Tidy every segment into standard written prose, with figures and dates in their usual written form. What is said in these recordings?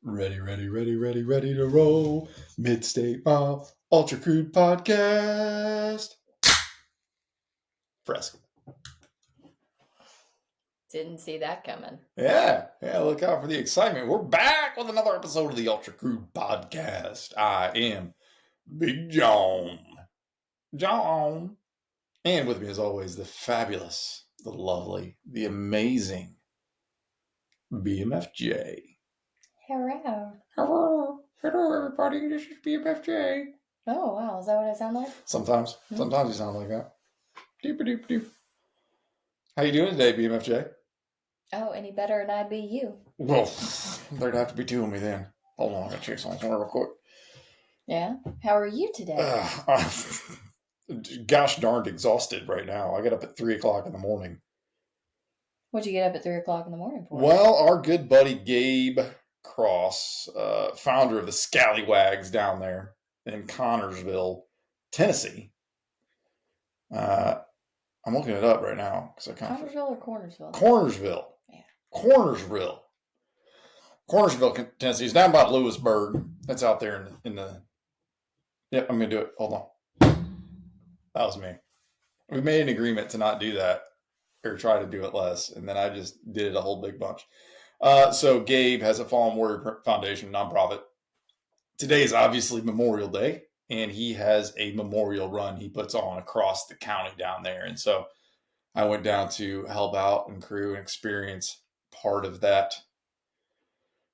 Ready to roll. Mid-State Mile, Ultra Crude Podcast. Fresco. Didn't see that coming. Yeah, look out for the excitement. We're back with another episode of the Ultra Crude Podcast. I am Big John. And with me, as always, the fabulous, the lovely, the amazing BMFJ. Hello. Hello, everybody. This is BMFJ. Oh, wow. Is that what I sound like? Sometimes you sound like that. Doop. How you doing today, BMFJ? Oh, any better than I'd be you. Well, there'd have to be two of me then. Hold on, I gotta check something real quick. Yeah? How are you today? Gosh darned exhausted right now. I got up at 3 o'clock in the morning. What'd you get up at 3 o'clock in the morning for? Well, our good buddy Gabe Cross, founder of the Scallywags down there in Connorsville, Tennessee. I'm looking it up right now because I kind of Connorsville or Cornersville? Cornersville. Yeah. Cornersville, Tennessee. It's down by Lewisburg. That's out there in the. Yep, I'm gonna do it. Hold on. That was me. We made an agreement to not do that or try to do it less, and then I just did it a whole big bunch. So Gabe has a Fallen Warrior Foundation nonprofit. Today is obviously Memorial Day, and he has a memorial run he puts on across the county down there. And so I went down to help out and crew and experience part of that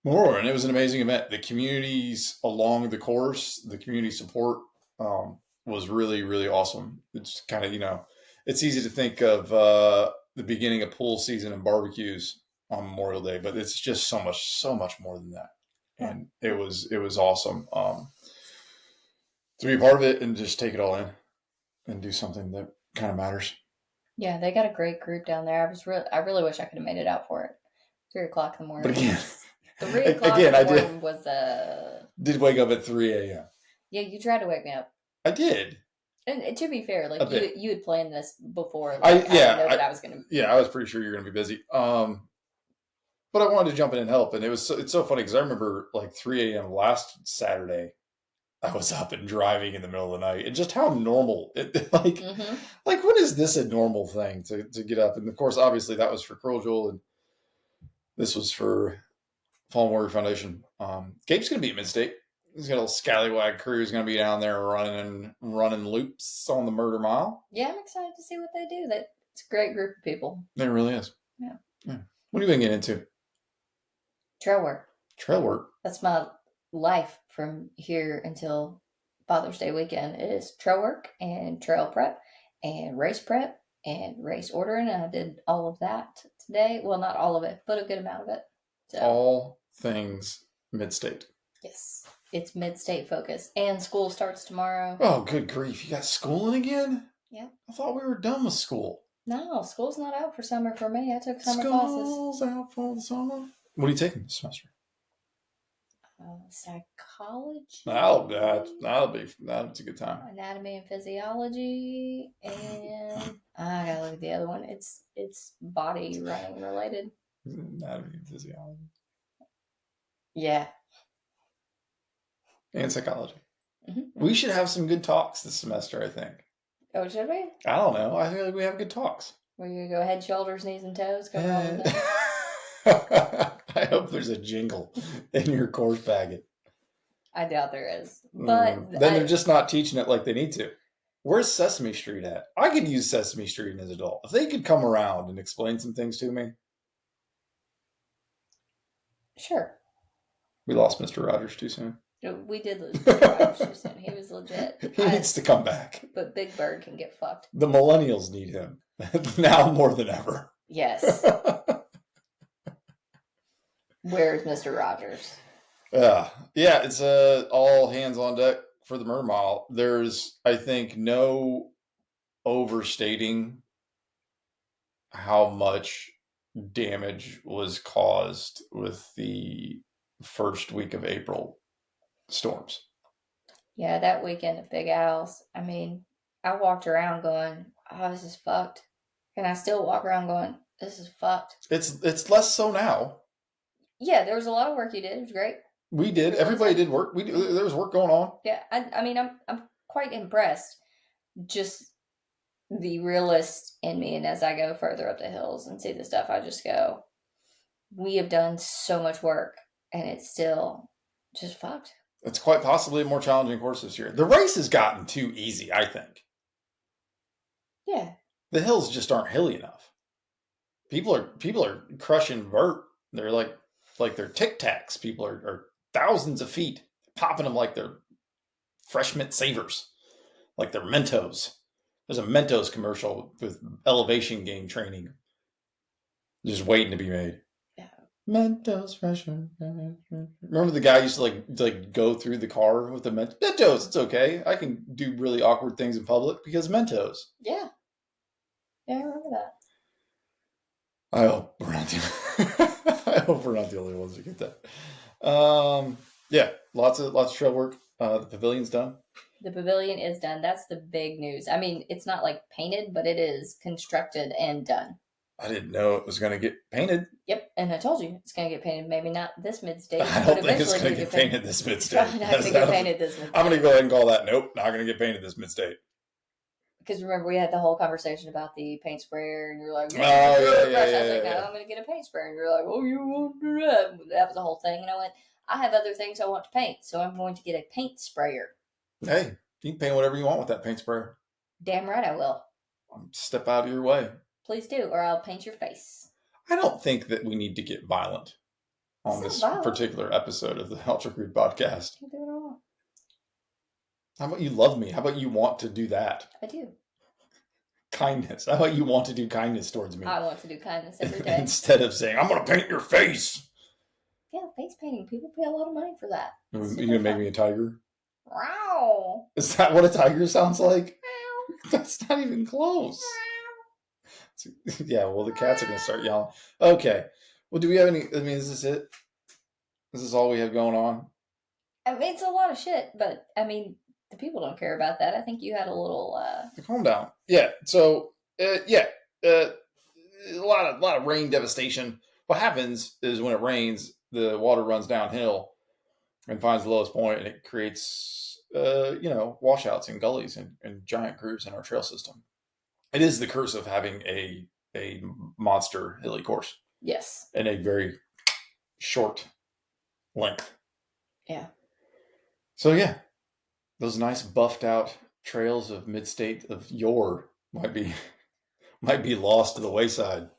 memorial, and it was an amazing event. The communities along the course, the community support was really, really awesome. It's kind of, it's easy to think of the beginning of pool season and barbecues on Memorial Day, but it's just so much more than that. And it was awesome to be a part of it and just take it all in and do something that kind of matters. Yeah, they got a great group down there. I really wish I could have made it out for it. 3 o'clock in the morning. But again, 3 o'clock in the morning was did wake up at 3 a.m. Yeah, you tried to wake me up. I did. And to be fair, like you had planned this before. I was going to. Yeah, I was pretty sure you were going to be busy. But I wanted to jump in and help, and it's so funny because I remember like 3 a.m. last Saturday, I was up and driving in the middle of the night, and just how normal like when is this a normal thing to get up? And of course, obviously, that was for Curl Jewel, and this was for Fallen Warrior Foundation. Gabe's going to be at Mid-State. He's got a little scallywag crew. He's going to be down there running loops on the Murder Mile. Yeah, I'm excited to see what they do. It's a great group of people. It really is. Yeah. What have you been getting into? Trail work. Trail work. That's my life from here until Father's Day weekend. It is trail work and trail prep and race ordering. And I did all of that today. Well, not all of it, but a good amount of it. So, all things Mid-State. Yes. It's Mid-State focus. And school starts tomorrow. Oh, good grief. You got schooling again? Yeah. I thought we were done with school. No, school's not out for summer for me. I took summer classes. School's out for the summer. What are you taking this semester? Psychology. That's a good time. Anatomy and physiology, and I gotta look at the other one. It's body running related. Anatomy and physiology. Yeah. And psychology. Mm-hmm. We should have some good talks this semester, I think. Oh, should we? I don't know. I feel like we have good talks. We're going to go head, shoulders, knees, and toes? I hope there's a jingle in your course packet. I doubt there is. But then they're just not teaching it like they need to. Where's Sesame Street at? I could use Sesame Street as an adult. If they could come around and explain some things to me. Sure. We lost Mr. Rogers too soon. We did lose Mr. Rogers too soon. He was legit. He needs to come back. But Big Bird can get fucked. The millennials need him. Now more than ever. Yes. Where's Mr. Rogers? Yeah, it's all hands on deck for the Murder Mile. There's, I think, no overstating how much damage was caused with the first week of April storms. Yeah, that weekend at Big Al's, I mean, I walked around going, oh, this is fucked. And I still walk around going, this is fucked. It's less so now. Yeah, there was a lot of work you did. It was great. We did. Realistic. Everybody did work. There was work going on. Yeah, I mean, I'm quite impressed. Just the realist in me, and as I go further up the hills and see the stuff, I just go, we have done so much work, and it's still just fucked. It's quite possibly a more challenging course this year. The race has gotten too easy, I think. Yeah. The hills just aren't hilly enough. People are crushing vert. They're like they're Tic Tacs. People are thousands of feet, popping them like they're fresh mint savers, like they're Mentos. There's a Mentos commercial with elevation game training, just waiting to be made. Yeah. Mentos fresher. Remember the guy used to like go through the car with the Mentos. It's okay. I can do really awkward things in public because Mentos. Yeah. Yeah, I remember that. I hope we're not the only ones who get that. Yeah, lots of trail work. The pavilion's done. The pavilion is done. That's the big news. I mean, it's not like painted, but it is constructed and done. I didn't know it was going to get painted. Yep, and I told you it's going to get painted. Maybe not this mid-state. I don't think it's going to get painted this mid-state. Probably not going to get painted this mid-state. I'm going to go ahead and call that. Nope, not going to get painted this mid-state. Because remember, we had the whole conversation about the paint sprayer, and you're like, oh, yeah. I was like, no, I'm going to get a paint sprayer. And you're like, oh, you want to do that? That was the whole thing. And I went, I have other things I want to paint, so I'm going to get a paint sprayer. Hey, you can paint whatever you want with that paint sprayer. Damn right I will. Step out of your way. Please do, or I'll paint your face. I don't think that we need to get violent on this particular episode of the Ultra Crude podcast. I do it all. How about you love me? How about you want to do that? I do. Kindness. How about you want to do kindness towards me? I want to do kindness every day. Instead of saying, I'm going to paint your face. Yeah, face painting. People pay a lot of money for that. You're going to make me a tiger? Wow. Is that what a tiger sounds like? That's not even close. Yeah, well, the cats are going to start yelling. Okay. Well, do we have any... I mean, is this it? Is this all we have going on? I mean, it's a lot of shit, but, I mean, the people don't care about that. I think you had a little... Calm down. Yeah, so, a lot of rain devastation. What happens is when it rains, the water runs downhill and finds the lowest point, and it creates, washouts and gullies and giant grooves in our trail system. It is the curse of having a monster hilly course. Yes. And a very short length. Yeah. So yeah, those nice buffed out trails of mid-state of yore might be lost to the wayside,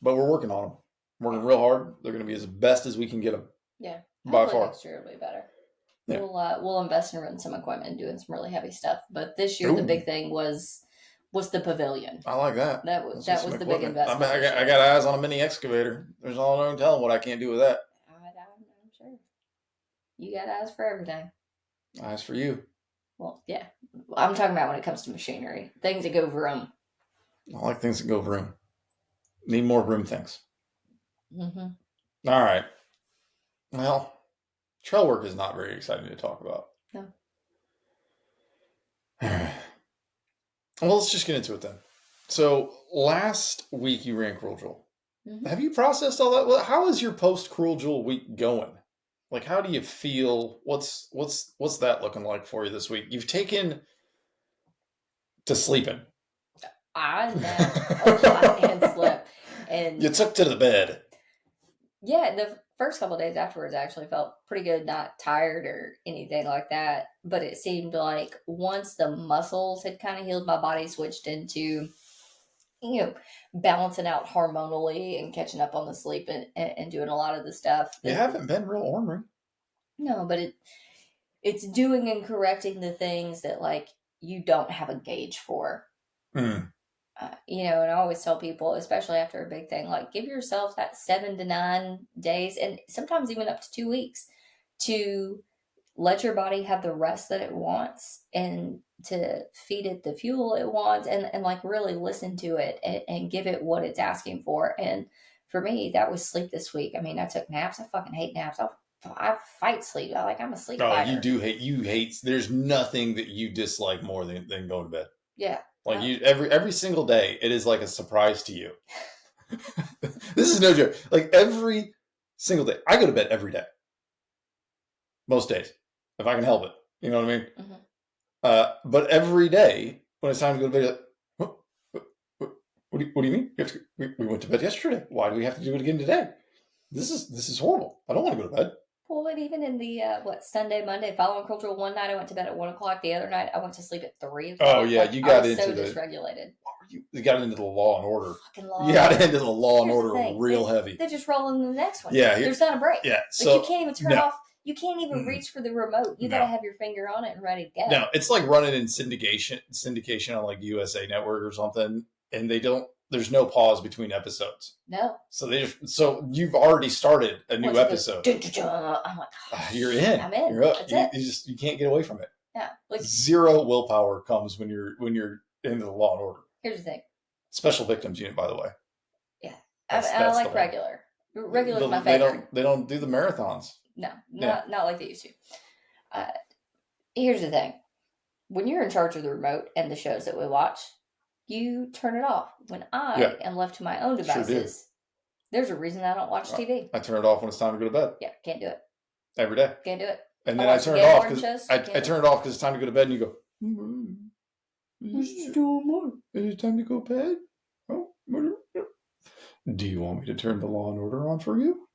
but we're working on them. We're working real hard. They're going to be as best as we can get them. Yeah. By far. Next year will be better. Yeah. We'll invest in some equipment, doing some really heavy stuff. But this year, the big thing was the pavilion. I like that. That was the big investment. I got eyes on a mini excavator. There's no telling what I can't do with that. I'm sure. You got eyes for everything. Eyes for you. Well, yeah. I'm talking about when it comes to machinery. Things that go vroom. I like things that go vroom. Need more vroom things. Mm-hmm. All right. Well, trail work is not very exciting to talk about. No. All right. Well, let's just get into it then. So last week you ran Cruel Jewel. Mm-hmm. Have you processed all that? How is your post Cruel Jewel week going? Like, how do you feel? What's that looking like for you this week? You've taken to sleeping. I know. And slept. And you took to the bed. Yeah, the first couple of days afterwards, I actually felt pretty good, not tired or anything like that. But it seemed like once the muscles had kind of healed, my body switched into, balancing out hormonally and catching up on the sleep and doing a lot of the stuff. You haven't been real ornery. No, but it's doing and correcting the things that, like, you don't have a gauge for. Mm. And I always tell people, especially after a big thing, like, give yourself that 7 to 9 days, and sometimes even up to 2 weeks, to let your body have the rest that it wants and to feed it the fuel it wants and like really listen to it and give it what it's asking for. And for me, that was sleep this week. I mean, I took naps. I fucking hate naps. I fight sleep. I'm a sleep fighter. You hate, there's nothing that you dislike more than going to bed. Yeah. Like every single day, it is like a surprise to you. This is no joke. Like every single day, I go to bed every day. most days, if I can help it. You know what I mean? Mm-hmm. But every day when it's time to go to bed, what, what do you mean? We went to bed yesterday. Why do we have to do it again today? This is horrible. I don't want to go to bed. Well, and even in the Sunday, Monday following cultural, one night I went to bed at 1 o'clock. The other night I went to sleep at 3 o'clock. Oh yeah, like, you I got was into so the dysregulated. you got into the Law and Order. Fucking Law. You got into the Law and Here's the Order thing. real heavy. They just roll into the next one. Yeah, there's not a break. Yeah, Like, so you can't even turn off. You can't even reach for the remote. You gotta have your finger on it and ready to go. No, it's like running in syndication on like USA Network or something, and they don't. There's no pause between episodes. No. So you've already started a new episode. I'm like, you're in. I'm in. You're up. That's it. You can't get away from it. Yeah. Like, zero willpower comes when you're into the Law and Order. Here's the thing. Special Victims Unit, by the way. Yeah, I like regular. Regular's my favorite. They don't do the marathons. No, not like they used to. Here's the thing. When you're in charge of the remote and the shows that we watch, you turn it off. When I am left to my own devices, there's a reason I don't watch TV. I turn it off when it's time to go to bed. Yeah, can't do it. Every day. Can't do it. And then I turn it off because I turn it off because it's time to go to bed, and you go, what you doing more? Is it time to go to bed? Oh, do you want me to turn the Law and Order on for you?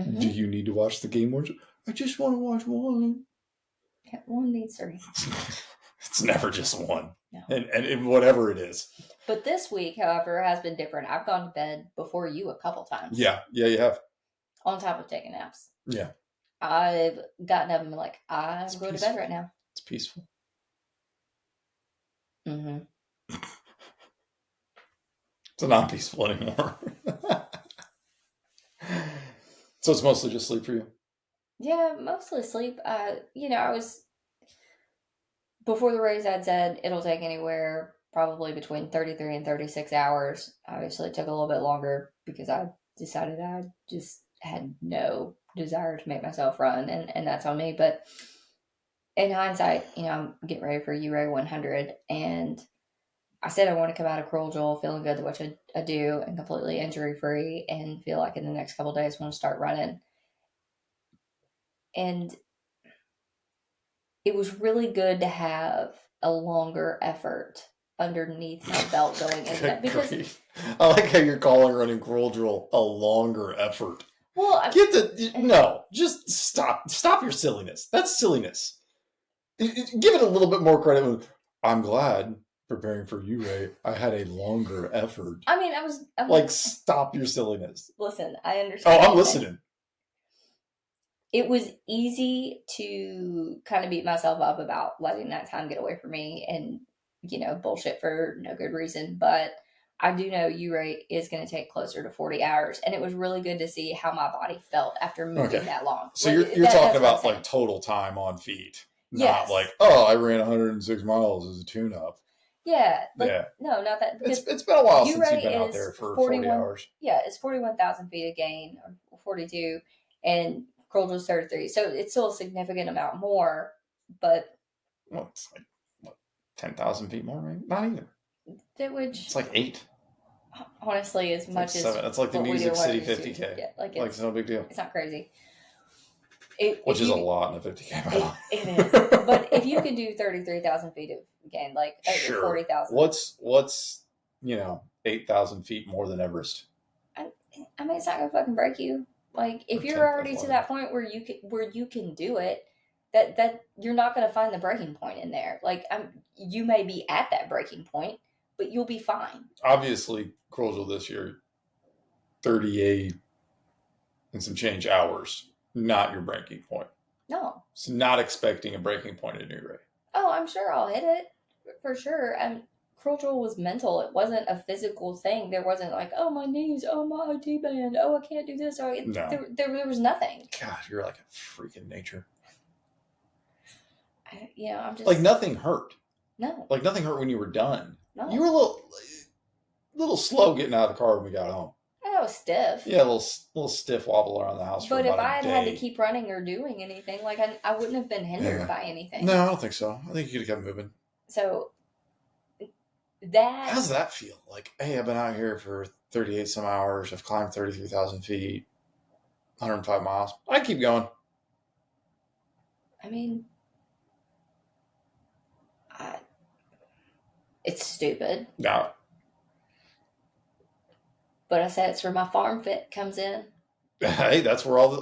Mm-hmm. Do you need to watch the Game Wars? I just want to watch one. Yeah, one needs three. It's never just one. No. And whatever it is. But this week, however, has been different. I've gone to bed before you a couple times. Yeah, you have. On top of taking naps. Yeah. I've gotten up and been like, I'm going to bed right now. It's peaceful. Mm-hmm. It's not peaceful anymore. So it's mostly just sleep for you? Yeah, mostly sleep. I was, before the raise, I'd said it'll take anywhere probably between 33 and 36 hours. Obviously, it took a little bit longer because I decided I just had no desire to make myself run, and that's on me. But in hindsight, I'm getting ready for URA 100, and I said I want to come out of Cruel Joel feeling good, which I do, and completely injury-free, and feel like in the next couple of days I want to start running. And it was really good to have a longer effort underneath my belt going into that. Because I like how you're calling running Cruel Joel a longer effort. Well, just stop your silliness. That's silliness. Give it a little bit more credit. I'm glad preparing for you, Ray, I had a longer effort. I mean, I was like, stop your silliness. Listen, I understand. Oh, I'm listening. It was easy to kind of beat myself up about letting that time get away from me and, bullshit for no good reason. But I do know URA is going to take closer to 40 hours. And it was really good to see how my body felt after moving that long. So you're talking about like total time on feet. Not like, I ran 106 miles as a tune-up. Yeah. No, not that. It's been a while since you've been out there for 40 hours. Yeah, it's 41,000 feet a gain, or 42, and Cruel Joel's 33. So it's still a significant amount more, but... Well, it's like, what, 10,000 feet more, right? Not either. It's like 8. Honestly, as it's much like 7. as... It's like the Music City 50K. Yeah, it's no big deal. It's not crazy. Which is a lot in a 50K mile. It is. But if you can do 33,000 feet of gain, like sure. 40,000. What's 8,000 feet more than Everest? I mean, it's not going to fucking break you. Like, if you're already to that point where you can do it, that you're not going to find the breaking point in there. Like, you may be at that breaking point, but you'll be fine. Obviously, Cruel Joel this year, 38 and some change hours. Not your breaking point. No. So not expecting a breaking point at New Ray. Oh, I'm sure I'll hit it. For sure. Cruel Joel was mental. It wasn't a physical thing. There wasn't like, oh, my knees, oh, my IT band, oh, I can't do this. No. There was nothing. God, you're like a freak in nature. I'm just... Like, nothing hurt. No. Like, nothing hurt when you were done. No. You were a little slow getting out of the car when we got home. I was stiff. Yeah, a little stiff wobble around the house. But if I had to keep running or doing anything, like I wouldn't have been hindered by anything. No, I don't think so. I think you could have kept moving. So how does that feel? Like, hey, I've been out here for 38 some hours. I've climbed 33,000 feet, 105 miles. I keep going. I mean, it's stupid. No. But I said it's where my farm fit comes in. Hey, that's where all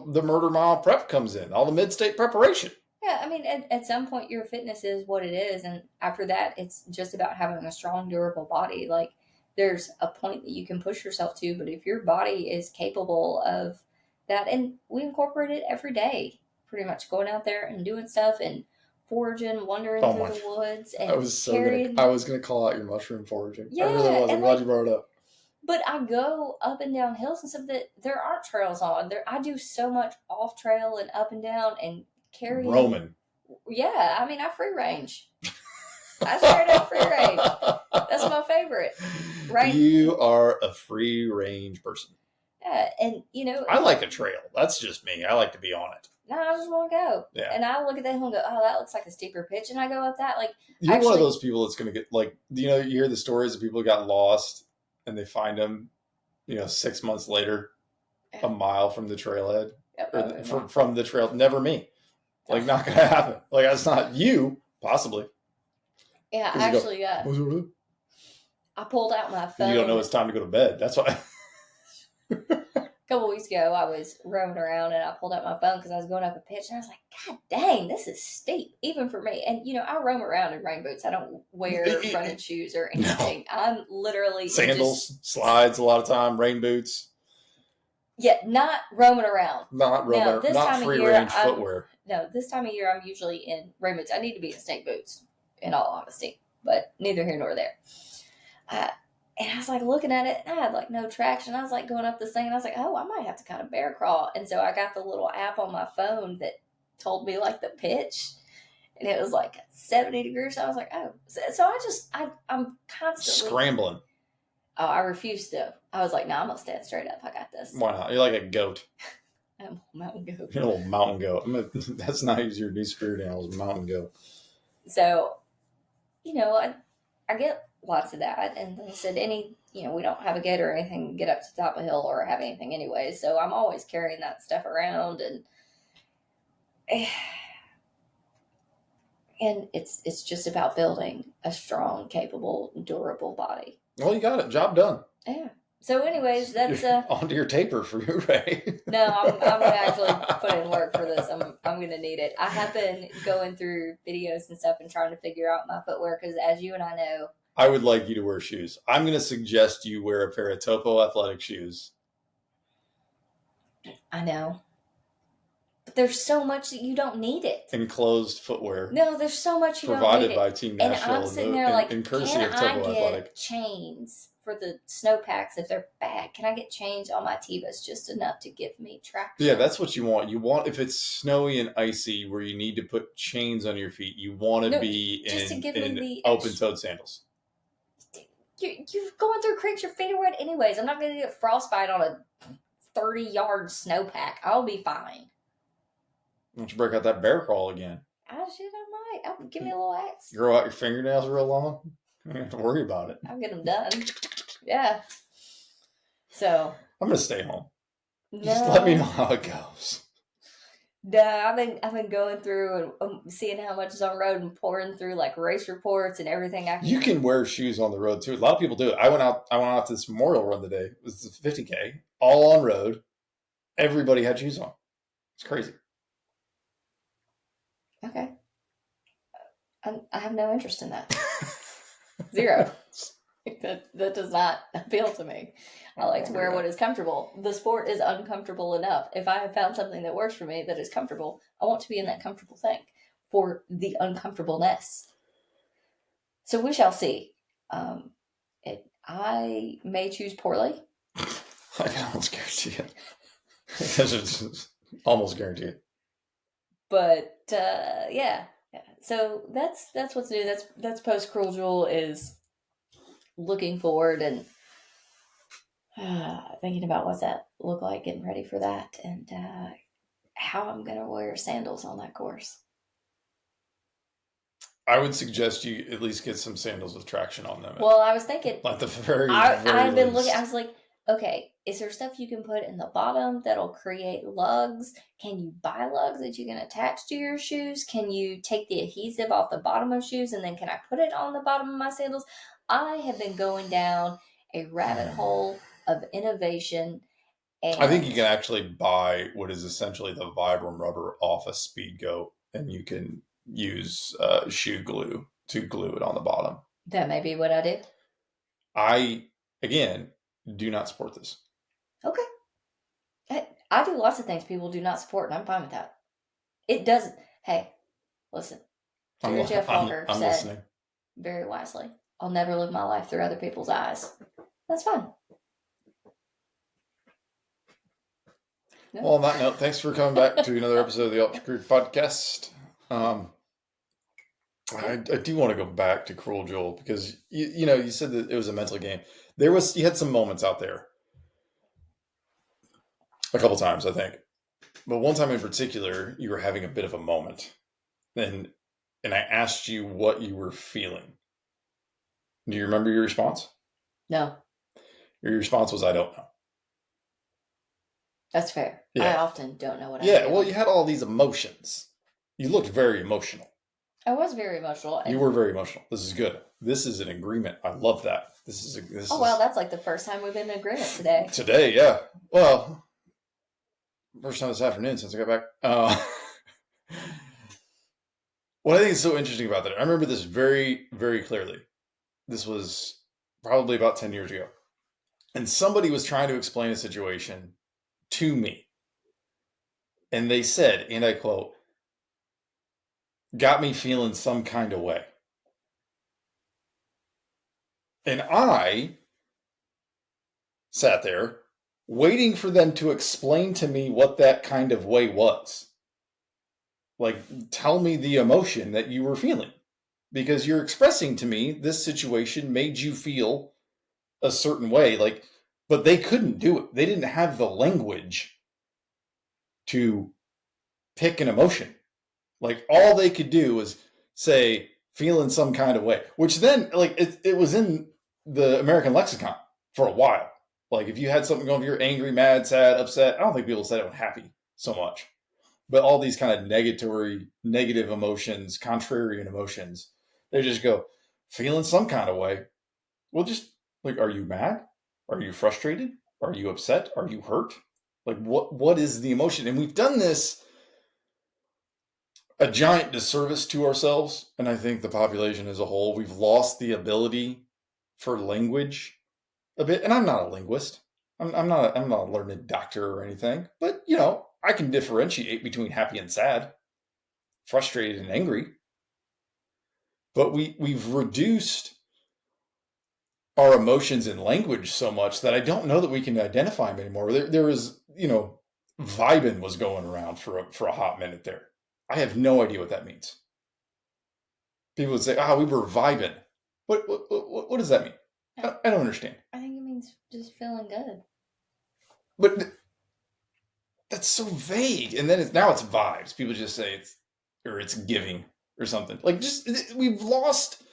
the murder mile prep comes in. All the mid-state preparation. Yeah, I mean, at some point, your fitness is what it is, and after that, it's just about having a strong, durable body. Like, there's a point that you can push yourself to, but if your body is capable of that, and we incorporate it every day, pretty much going out there and doing stuff and foraging, wandering Oh through my! the woods, I and was carrying. gonna call out your mushroom foraging. I really Yeah, was. I'm and glad like, you brought it up. but I go up and down hills and stuff that there aren't trails on. There, I do so much off trail and up and down and carrying. Roman. Yeah, I mean, I free range. I straight up free range. That's my favorite. Right? You are a free range person. Yeah, and I like a trail. That's just me. I like to be on it. no, I just want to go. Yeah. And I look at that hill and go, oh, that looks like a steeper pitch, and I go up that. Like, You're one of actually, those people that's going to get like, you hear the stories of people who got lost and they find them, 6 months later, a mile from the trailhead or from the trail. Never me. Like, not going to happen. Like, that's not you, possibly. yeah, 'Cause you actually, I pulled out my phone. You don't know it's time to go to bed. That's why. A couple weeks ago, I was roaming around and I pulled out my phone because I was going up a pitch and I was like, God dang, this is steep, even for me. And, I roam around in rain boots. I don't wear running shoes or anything. No. I'm literally sandals, slides a lot of time, rain boots. Yeah, not roaming around. Not roaming, not free range footwear. No, this time of year, I'm usually in rain boots. I need to be in snake boots, in all honesty, but neither here nor there. And I was like looking at it, and I had like no traction. I was like going up this thing, and I was like, oh, I might have to kind of bear crawl. And so I got the little app on my phone that told me like the pitch, and it was like 70 degrees. So I was like, oh. So I'm constantly scrambling. Oh, I refused to. I was like, no, I'm going to stand straight up. I got this. Why not? You're like a goat. I'm a mountain goat. You're a little mountain goat. That's not your new spirit animal, is mountain goat. So, I get lots of that. And like I said, we don't have a gate or anything to get up to the top of a hill or have anything anyway. So I'm always carrying that stuff around. And it's just about building a strong, capable, durable body. Well, you got it. Job done. Yeah. So, anyways, that's onto your taper for you, Ray. No, I'm gonna actually put in work for this. I'm gonna need it. I have been going through videos and stuff and trying to figure out my footwear because, as you and I know, I would like you to wear shoes. I'm gonna suggest you wear a pair of Topo athletic shoes. I know. But there's so much that you don't need it. Enclosed footwear. No, there's so much you don't need it. Provided by Team Nashville. And I'm sitting there like, in courtesy can of Topo I get Athletic chains for the snowpacks if they're bad? Can I get chains on my Tevas just enough to give me traction? Yeah, that's what you want. You want, if it's snowy and icy where you need to put chains on your feet, you want to be in open-toed sandals. You're going through creeks, your feet are wet anyways. I'm not going to get frostbite on a 30-yard snowpack. I'll be fine. Why don't you break out that bear crawl again? Oh, shit, I might. Give me a little axe. Grow out your fingernails real long? You don't have to worry about it. I'll get them done. Yeah. So. I'm going to stay home. No. Just let me know how it goes. No, I've been going through and seeing how much is on the road and pouring through like race reports and everything. You can wear shoes on the road too. A lot of people do it. I went out to this memorial run today. It was the 50K, all on road. Everybody had shoes on. It's crazy. Okay. I have no interest in that. Zero. That does not appeal to me. I like to wear what is comfortable. The sport is uncomfortable enough. If I have found something that works for me that is comfortable, I want to be in that comfortable thing for the uncomfortableness. So we shall see. I may choose poorly. I can almost guarantee it. Almost guarantee it. But yeah. So that's what's new. That's post Cruel Jewel is looking forward and thinking about what's that look like, getting ready for that, and how I'm gonna wear sandals on that course. I would suggest you at least get some sandals with traction on them. Well, I was thinking, like the very. I've been looking. I was like, Okay, is there stuff you can put in the bottom that'll create lugs? Can you buy lugs that you can attach to your shoes? Can you take the adhesive off the bottom of shoes and then can I put it on the bottom of my sandals? I have been going down a rabbit hole of innovation I think you and can actually buy what is essentially the Vibram rubber off a Speed Goat, and you can use shoe glue to glue it on the bottom. that may be what I do. I, again, do not support this. Okay. I do lots of things people do not support, and I'm fine with that. It doesn't. Hey, listen. I'm, Jerry Jeff Walker I'm said listening. very wisely, I'll never live my life through other people's eyes. That's fine. No. Well, on that note, thanks for coming back to another episode of the Ultra Crew podcast. I do want to go back to Cruel Jewel because you said that it was a mental game. You had some moments out there, a couple times I think, but one time in particular you were having a bit of a moment, and I asked you what you were feeling. Do you remember your response? No. Your response was, "I don't know." That's fair. Yeah. I often don't know what I'm Yeah, feeling. well, you had all these emotions. You looked very emotional. I was very emotional. You were very emotional. This is good. This is an agreement. I love that. Well, that's like the first time we've been in agreement today. Today, yeah. Well, first time this afternoon since I got back. What I think is so interesting about that, I remember this very, very clearly. This was probably about 10 years ago. And somebody was trying to explain a situation to me. And they said, and I quote, "Got me feeling some kind of way." And I sat there waiting for them to explain to me what that kind of way was. Like, tell me the emotion that you were feeling. Because you're expressing to me this situation made you feel a certain way. Like, but they couldn't do it. They didn't have the language to pick an emotion. Like, all they could do was say, feeling some kind of way. Which then, like, it was in the American lexicon for a while. Like, if you had something going, if you're angry, mad, sad, upset, I don't think people said it when happy so much. But all these kind of negative emotions, contrarian emotions, they just go, feeling some kind of way. Well, just like, are you mad? Are you frustrated? Are you upset? Are you hurt? Like, what is the emotion? And we've done this a giant disservice to ourselves, and I think the population as a whole. We've lost the ability for language a bit. And I'm not a linguist. I'm not a learned doctor or anything. But I can differentiate between happy and sad, frustrated and angry. But we've reduced our emotions in language so much that I don't know that we can identify them anymore. There was, vibin was going around for a hot minute there. I have no idea what that means. People would say, we were vibing." What does that mean? I don't understand. I think it means just feeling good. But that's so vague. And then now it's vibes. People just say it's giving or something. Like, we've lost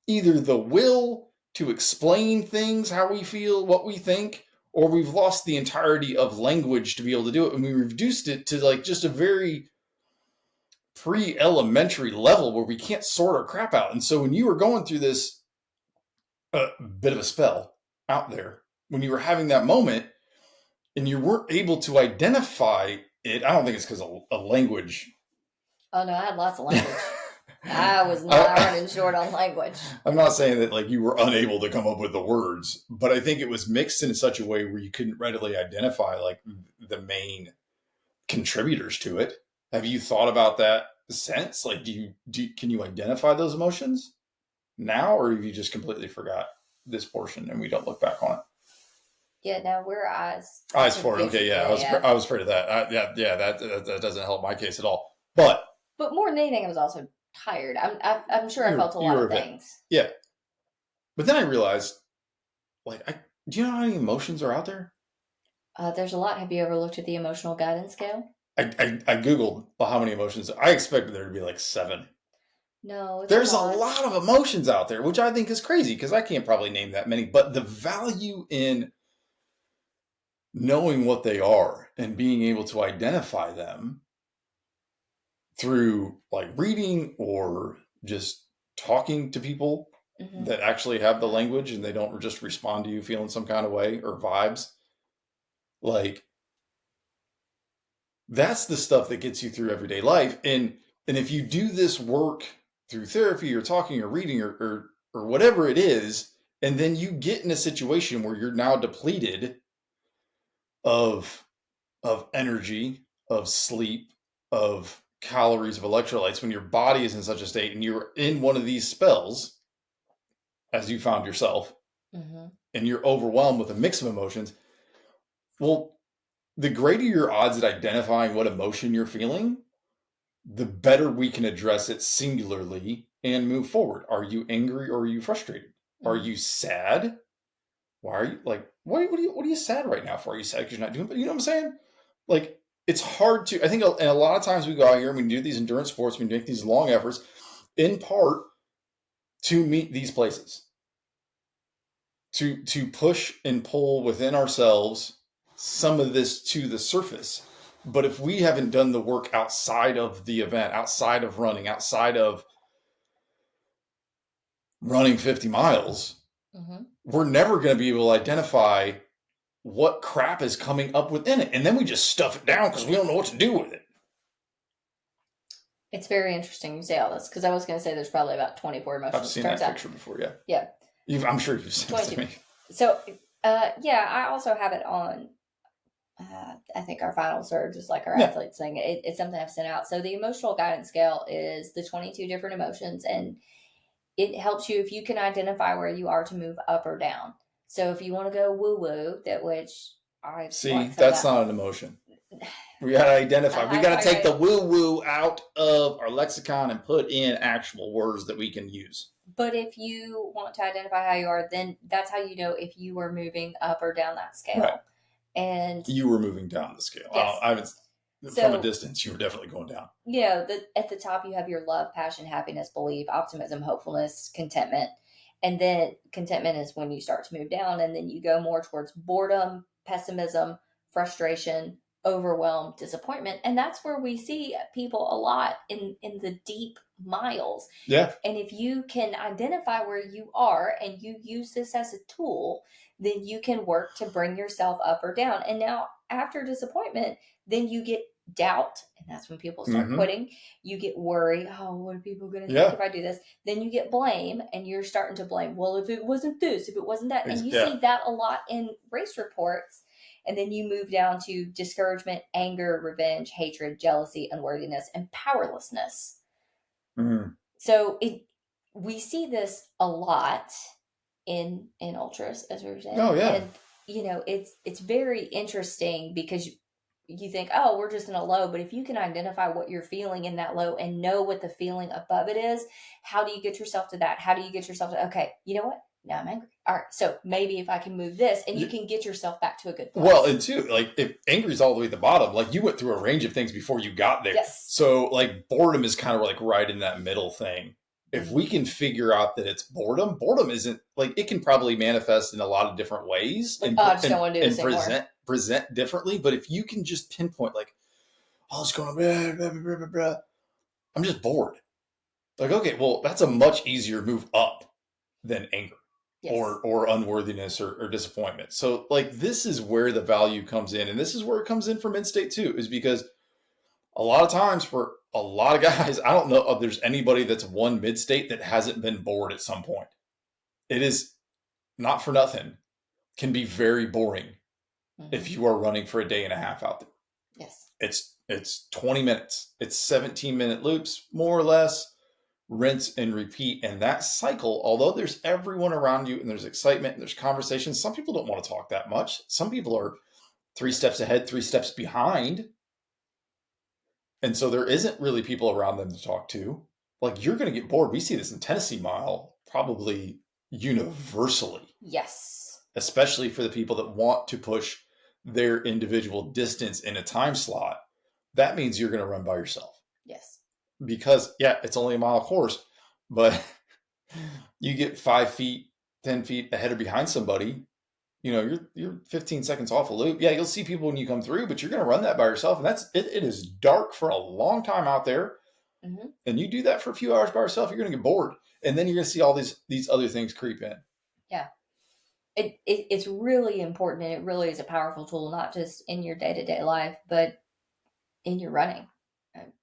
either the will to explain things, how we feel, what we think, or we've lost the entirety of language to be able to do it. And we reduced it to like just a very pre-elementary level where we can't sort our crap out. And so when you were going through this bit of a spell out there, when you were having that moment and you weren't able to identify it, I don't think it's because of a language. Oh no, I had lots of language. I was not running short on language. I'm not saying that like you were unable to come up with the words, but I think it was mixed in such a way where you couldn't readily identify like the main contributors to it. Have you thought about that since? Like, can you identify those emotions now, or have you just completely forgot this portion and we don't look back on it? Yeah, no, we're eyes. Eyes for it. Okay, yeah, I was afraid of that. That doesn't help my case at all. But more than anything, I was also tired. I'm sure I felt a lot of things. Yeah, but then I realized, like, do you know how many emotions are out there? There's a lot. Have you ever looked at the emotional guidance scale? I googled how many emotions. I expected there to be like 7. No, there's a lot of emotions out there, which I think is crazy because I can't probably name that many. But the value in knowing what they are and being able to identify them through like reading or just talking to people Mm-hmm. that actually have the language and they don't just respond to you feeling some kind of way or vibes. Like that's the stuff that gets you through everyday life. And if you do this work through therapy or talking or reading or whatever it is, and then you get in a situation where you're now depleted of energy, of sleep, of calories, of electrolytes, when your body is in such a state and you're in one of these spells, as you found yourself, Mm-hmm. and you're overwhelmed with a mix of emotions, well, the greater your odds at identifying what emotion you're feeling, the better we can address it singularly and move forward. Are you angry or are you frustrated? Are Mm-hmm. you sad? Why are you like what are you sad right now for? Are you sad because you're not doing? But you know what I'm saying? Like it's hard to. I think, and a lot of times we go out here and we do these endurance sports, we make these long efforts, in part to meet these places, to push and pull within ourselves some of this to the surface. But if we haven't done the work outside of the event, outside of running, outside of running 50 miles, Mm-hmm. we're never going to be able to identify what crap is coming up within it. And then we just stuff it down because we don't know what to do with it. It's very interesting you say all this because I was going to say there's probably about 24 I've emotions. seen Turns that out, picture before, yeah. yeah, I'm sure you've sent it to 22. me. So, yeah, I also have it on. I think our finals are just like our Yeah. athletes thing. It's something I've sent out. So the emotional guidance scale is the 22 different emotions, and it helps you if you can identify where you are to move up or down. So if you want to go woo woo, that which I See, like some of that's that. not an emotion. We got to identify. We got to take the woo woo out of our lexicon and put in actual words that we can use. But if you want to identify how you are, then that's how you know if you are moving up or down that scale. Right. And you were moving down the scale. yes. I haven't, from a distance, you were definitely going down. You know, at the top you have your love, passion, happiness, belief, optimism, hopefulness, contentment. And then contentment is when you start to move down, and then you go more towards boredom, pessimism, frustration, overwhelm, disappointment. And that's where we see people a lot in the deep miles. Yeah. And if you can identify where you are and you use this as a tool, then you can work to bring yourself up or down. And now after disappointment, then you get doubt, and that's when people start quitting. You get worry, oh, what are people going to think if I do this? Then you get blame, and you're starting to blame, well, if it wasn't this, if it wasn't that. And you see that a lot in race reports. And then you move down to discouragement, anger, revenge, hatred, jealousy, unworthiness, and powerlessness. So we see this a lot in ultras, as we were saying. Oh yeah. And you know, it's very interesting because you think, oh, we're just in a low, but if you can identify what you're feeling in that low and know what the feeling above it is, how do you get yourself to that? How do you get yourself to, okay, you know what? Now I'm angry. All right, so maybe if I can move this, and you can get yourself back to a good place. Well, and too, like if angry is all the way at the bottom, like you went through a range of things before you got there. Yes. So like boredom is kind of like right in that middle thing. If we can figure out that it's boredom isn't like it can probably manifest in a lot of different ways like, I just don't want to do this and present differently. But if you can just pinpoint like, oh, it's going blah, blah, blah, blah, blah. I'm just bored. Like, okay, well, that's a much easier move up than anger. Yes. Or unworthiness or disappointment. So like this is where the value comes in, and this is where it comes in for mid state too, is because a lot of times for a lot of guys, I don't know if there's anybody that's won mid state that hasn't been bored at some point. It is not for nothing, can be very boring if you are running for a day and a half out there. Yes. It's 20 minutes. It's 17-minute loops, more or less. Rinse and repeat. And that cycle, although there's everyone around you and there's excitement and there's conversation, some people don't want to talk that much. Some people are 3 steps ahead, 3 steps behind. And so there isn't really people around them to talk to. Like you're going to get bored. We see this in Tennessee Mile probably universally. Yes. Especially for the people that want to push their individual distance in a time slot. That means you're going to run by yourself. Yes. Because, yeah, it's only a mile course, but you get 5 feet, 10 feet ahead or behind somebody, you're 15 seconds off a loop. Yeah, you'll see people when you come through, but you're going to run that by yourself, and it is dark for a long time out there. Mm-hmm. And you do that for a few hours by yourself, you're going to get bored, and then you're going to see all these other things creep in. Yeah. It's really important, and it really is a powerful tool, not just in your day-to-day life, but in your running.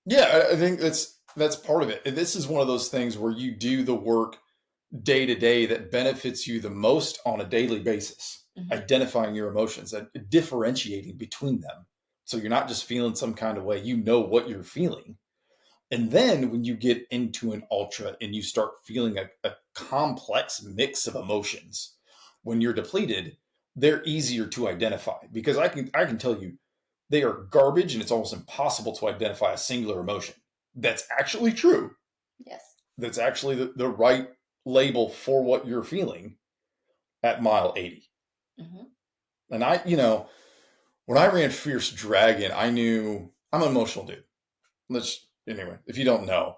Yeah, I think that's part of it. This is one of those things where you do the work day to day that benefits you the most on a daily basis, Mm-hmm. identifying your emotions and differentiating between them. So you're not just feeling some kind of way, you know what you're feeling. And then when you get into an ultra and you start feeling a complex mix of emotions, when you're depleted, they're easier to identify because I can tell you they are garbage and it's almost impossible to identify a singular emotion. That's actually true. Yes. That's actually the right label for what you're feeling at mile 80. Mm-hmm. And when I ran Fierce Dragon, I knew I'm an emotional dude. Anyway, if you don't know,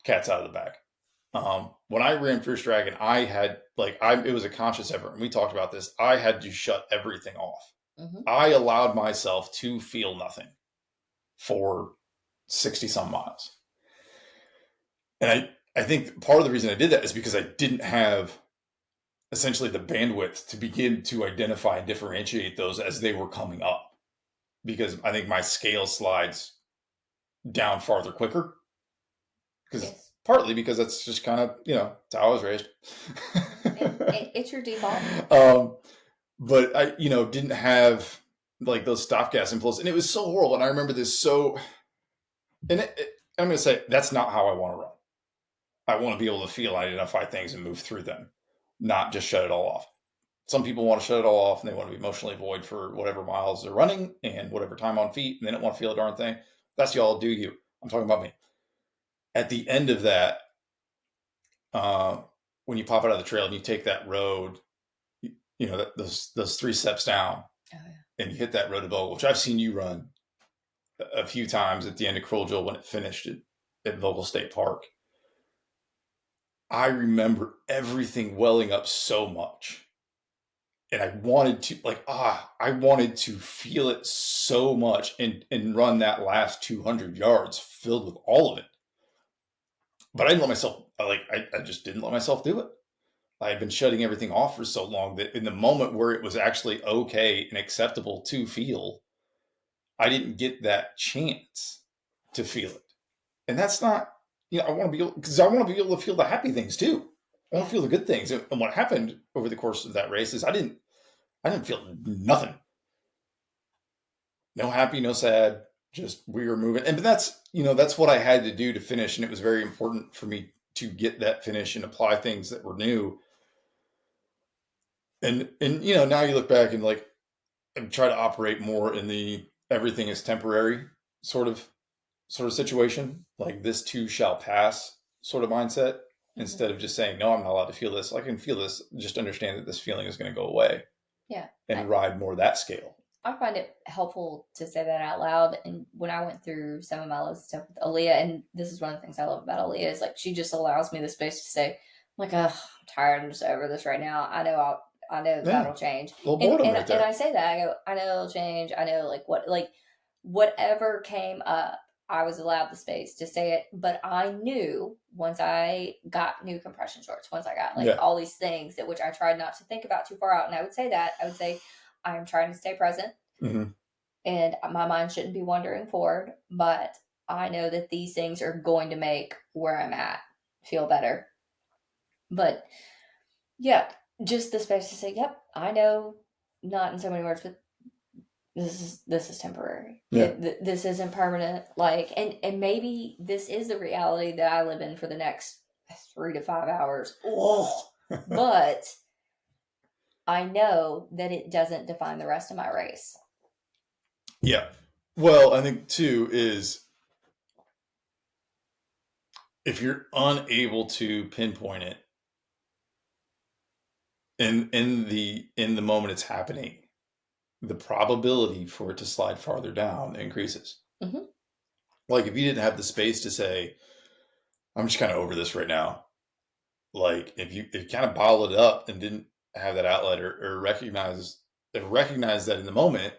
cat's out of the bag. When I ran Fierce Dragon, I had it was a conscious effort, and we talked about this. I had to shut everything off. Mm-hmm. I allowed myself to feel nothing for 60 some miles. And I think part of the reason I did that is because I didn't have essentially the bandwidth to begin to identify and differentiate those as they were coming up. Because I think my scale slides down farther quicker. Yes. Partly because that's just kind of, it's how I was raised. It's your default. But I, didn't have like those stop gas impulses. And it was so horrible. And I remember this I'm going to say, that's not how I want to run. I want to be able to feel and identify things and move through them, not just shut it all off. Some people want to shut it all off and they want to be emotionally void for whatever miles they're running and whatever time on feet, and they don't want to feel a darn thing. That's y'all, do you. I'm talking about me. At the end of that, when you pop out of the trail and you take that road, those 3 steps down, Oh, yeah. and you hit that road to Vogel, which I've seen you run a few times at the end of Cruel Jewel when it finished at Vogel State Park. I remember everything welling up so much. And I wanted to feel it so much and run that last 200 yards filled with all of it. But I didn't let myself, I just didn't let myself do it. I had been shutting everything off for so long that in the moment where it was actually okay and acceptable to feel, I didn't get that chance to feel it. And that's not, I want to be able, because I want to be able to feel the happy things too. I want to feel the good things. And what happened over the course of that race is I didn't feel nothing. No happy, no sad, just we were moving. And that's what I had to do to finish. And it was very important for me to get that finish and apply things that were new. And now you look back and try to operate more in the everything is temporary sort of situation, like this too shall pass sort of mindset, instead of just saying, no, I'm not allowed to feel this. I can feel this, just understand that this feeling is going to go away. Yeah. And ride more that scale. I find it helpful to say that out loud. And when I went through some of my lows stuff with Aaliyah, and this is one of the things I love about Aaliyah, is like she just allows me the space to say, I'm like, I'm tired. I'm just over this right now. I know that'll change. And I say that, I go, I know it'll change. I know whatever came up, I was allowed the space to say it. But I knew once I got new compression shorts, once I got all these things which I tried not to think about too far out. And I would say, I'm trying to stay present, and my mind shouldn't be wandering forward, but I know that these things are going to make where I'm at feel better. But yeah, just the space to say, yep, I know, not in so many words, but this is temporary. Yeah. This isn't permanent. And maybe this is the reality that I live in for the next 3 to 5 hours. Oh, but I know that it doesn't define the rest of my race. Yeah. Well, I think too is if you're unable to pinpoint it in the moment it's happening, the probability for it to slide farther down increases. Mm-hmm. Like if you didn't have the space to say, I'm just kind of over this right now. Like if you kind of bottled it up and didn't have that outlet, or recognize that in the moment,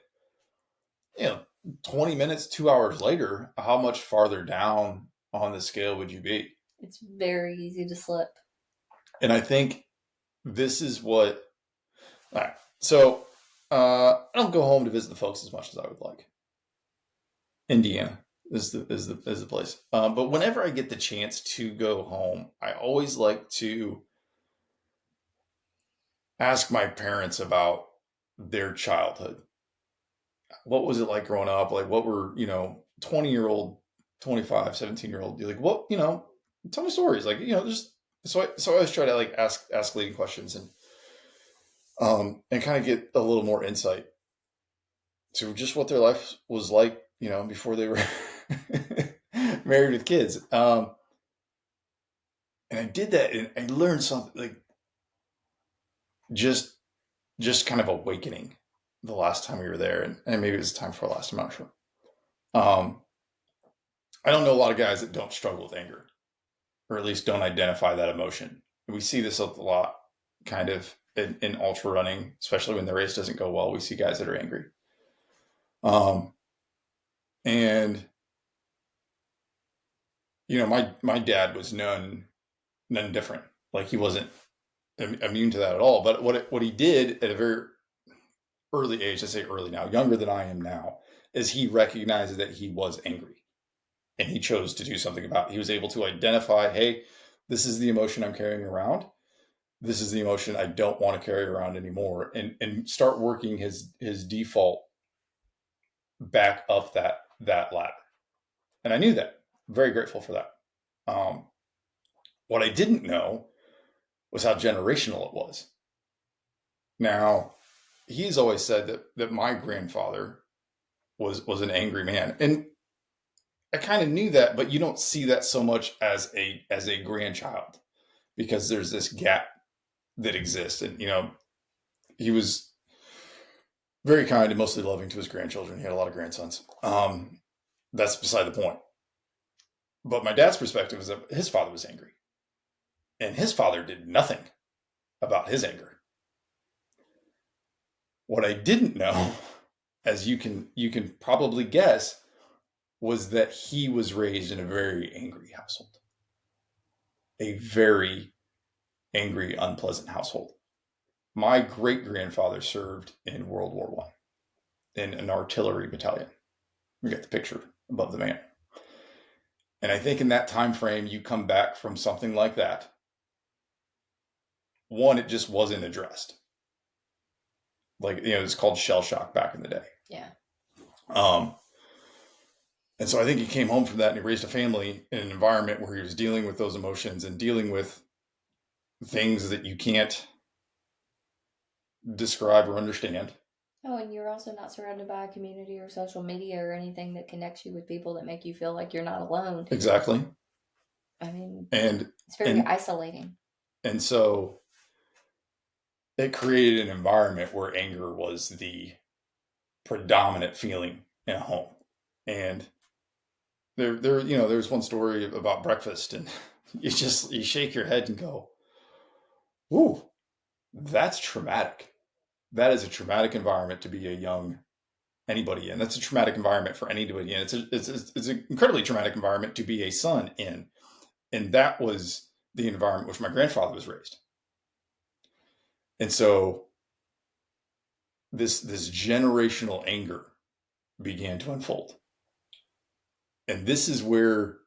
you know, 20 minutes, 2 hours later, how much farther down on the scale would you be? It's very easy to slip. And I think this is what, all right. So I don't go home to visit the folks as much as I would like. Indiana is the place. But whenever I get the chance to go home, I always like to ask my parents about their childhood. What was it like growing up? Like, what were, 20-year-old, 25, 17-year-old, like, what, tell me stories. Like, just, so I always try to like ask leading questions, and kind of get a little more insight to just what their life was like, before they were married with kids. And I did that, and I learned something, like, just kind of awakening the last time we were there, and maybe it was time for last time, I'm not sure. um I don't know a lot of guys that don't struggle with anger, or at least don't identify that emotion. We see this a lot, kind of in ultra running, especially when the race doesn't go well. We see guys that are angry, and my dad was none different. Like, he wasn't immune to that at all. But what he did at a very early age, I say early now, younger than I am now, is he recognized that he was angry, and he chose to do something about it. He was able to identify, hey, this is the emotion I'm carrying around. This is the emotion I don't want to carry around anymore, and start working his default back up that ladder. And I knew that. I'm very grateful for that. What I didn't know was how generational it was. Now, he's always said that my grandfather was an angry man, and I kind of knew that, but you don't see that so much as a grandchild, because there's this gap that exists. And he was very kind and mostly loving to his grandchildren. He had a lot of grandsons. That's beside the point. But my dad's perspective is that his father was angry, and his father did nothing about his anger. What I didn't know, as you can probably guess, was that he was raised in a very angry household, a very angry, unpleasant household. My great grandfather served in World War One in an artillery battalion. We got the picture above the man. And I think in that time frame, you come back from something like that. One, it just wasn't addressed. Like, it's called shell shock back in the day. Yeah. Um, and so I think he came home from that, and he raised a family in an environment where he was dealing with those emotions and dealing with things that you can't describe or understand. Oh, and you're also not surrounded by a community or social media or anything that connects you with people that make you feel like you're not alone. Exactly. I mean, And it's very isolating. And so it created an environment where anger was the predominant feeling in a home. And there's one story about breakfast, and you shake your head and go, "Ooh, that's traumatic. That is a traumatic environment to be a young anybody in. That's a traumatic environment for anybody in. It's an incredibly traumatic environment to be a son in." And that was the environment which my grandfather was raised. And so this generational anger began to unfold. And this is where,